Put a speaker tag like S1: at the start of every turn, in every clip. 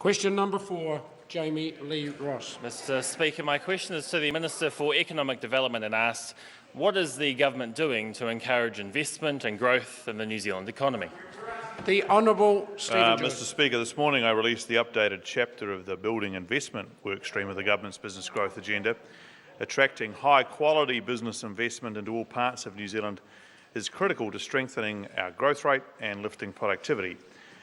S1: Question number 4, Jami-Lee Ross.
S2: Mr Speaker, my question is to the Minister for Economic Development and asks, what is the government doing to encourage investment and growth in the New Zealand economy?
S1: The Honourable Stephen Joyce.
S3: Mr Speaker, this morning I released the updated chapter of the Building Investment workstream of the Government's Business Growth Agenda. Attracting high-quality business investment into all parts of New Zealand is critical to strengthening our growth rate and lifting productivity,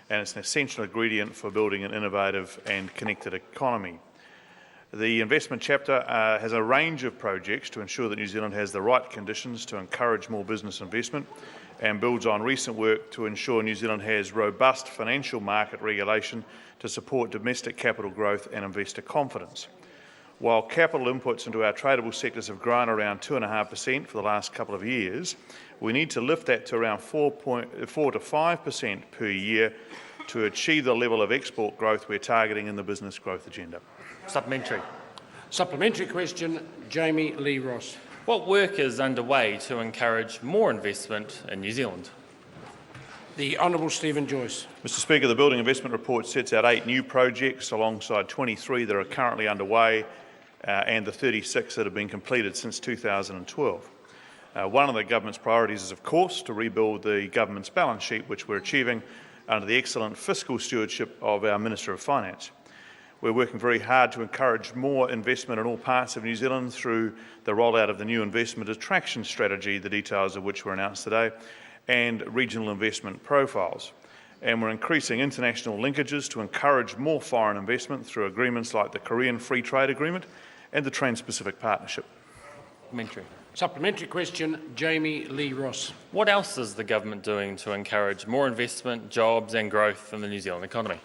S3: and it's an essential ingredient for building an innovative and connected economy. The investment chapter has a range of projects to ensure that New Zealand has the right conditions to encourage more business investment and builds on recent work to ensure New Zealand has robust financial market regulation to support domestic capital growth and investor confidence. While capital inputs into our tradable sectors have grown around 2.5% for the last couple of years, we need to lift that to around 4 to 5% per year to achieve the level of export growth we're targeting in the business growth agenda.
S2: Supplementary.
S1: Supplementary question, Jami-Lee Ross.
S2: What work is underway to encourage more investment in New Zealand?
S1: The Honourable Stephen Joyce.
S3: Mr Speaker, the Building Investment Report sets out 8 new projects alongside 23 that are currently underway and the 36 that have been completed since 2012. One of the government's priorities is, of course, to rebuild the government's balance sheet, which we're achieving under the excellent fiscal stewardship of our Minister of Finance. We're working very hard to encourage more investment in all parts of New Zealand through the rollout of the new investment attraction strategy, the details of which were announced today, and regional investment profiles. And we're increasing international linkages to encourage more foreign investment through agreements like the Korean Free Trade Agreement and the Trans-Pacific Partnership.
S1: Supplementary question, Jami-Lee Ross.
S2: What else is the government doing to encourage more investment, jobs and growth in the New Zealand economy?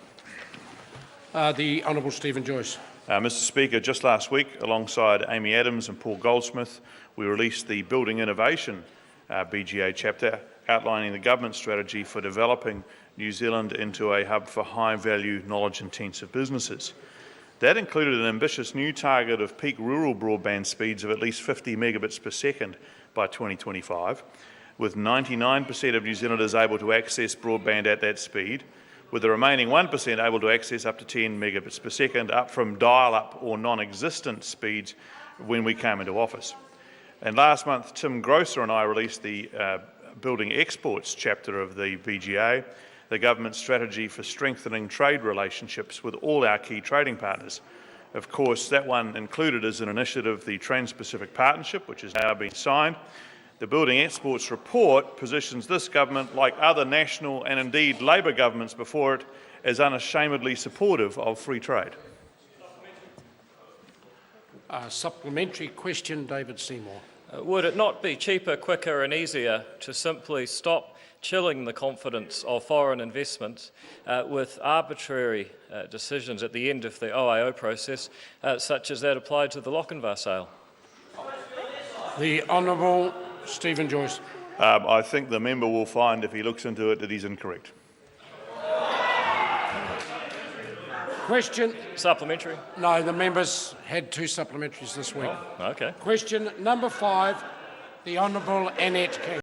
S1: The Honourable Stephen Joyce.
S3: Mr Speaker, just last week, alongside Amy Adams and Paul Goldsmith, we released the Building Innovation BGA chapter, outlining the government strategy for developing New Zealand into a hub for high-value, knowledge-intensive businesses. That included an ambitious new target of peak rural broadband speeds of at least 50 megabits per second by 2025, with 99% of New Zealanders able to access broadband at that speed, with the remaining 1% able to access up to 10 megabits per second, up from dial-up or non-existent speeds when we came into office. And last month, Tim Grosser and I released the Building Exports chapter of the BGA, the government's strategy for strengthening trade relationships with all our key trading partners. Of course, that one included as an initiative the Trans-Pacific Partnership, which has now been signed. The Building Exports report positions this government, like other national and indeed Labor governments before it, as unashamedly supportive of free trade.
S1: Supplementary question, David Seymour.
S4: Would it not be cheaper, quicker and easier to simply stop chilling the confidence of foreign investment with arbitrary decisions at the end of the OIO process, such as that applied to the Lochinvar sale?
S1: The Honourable Stephen Joyce.
S3: I think the member will find, if he looks into it, that he's incorrect.
S1: Question.
S4: Supplementary?
S1: No, the members had 2 supplementaries this week.
S4: Oh, okay.
S1: Question number 5, the Honourable Annette King.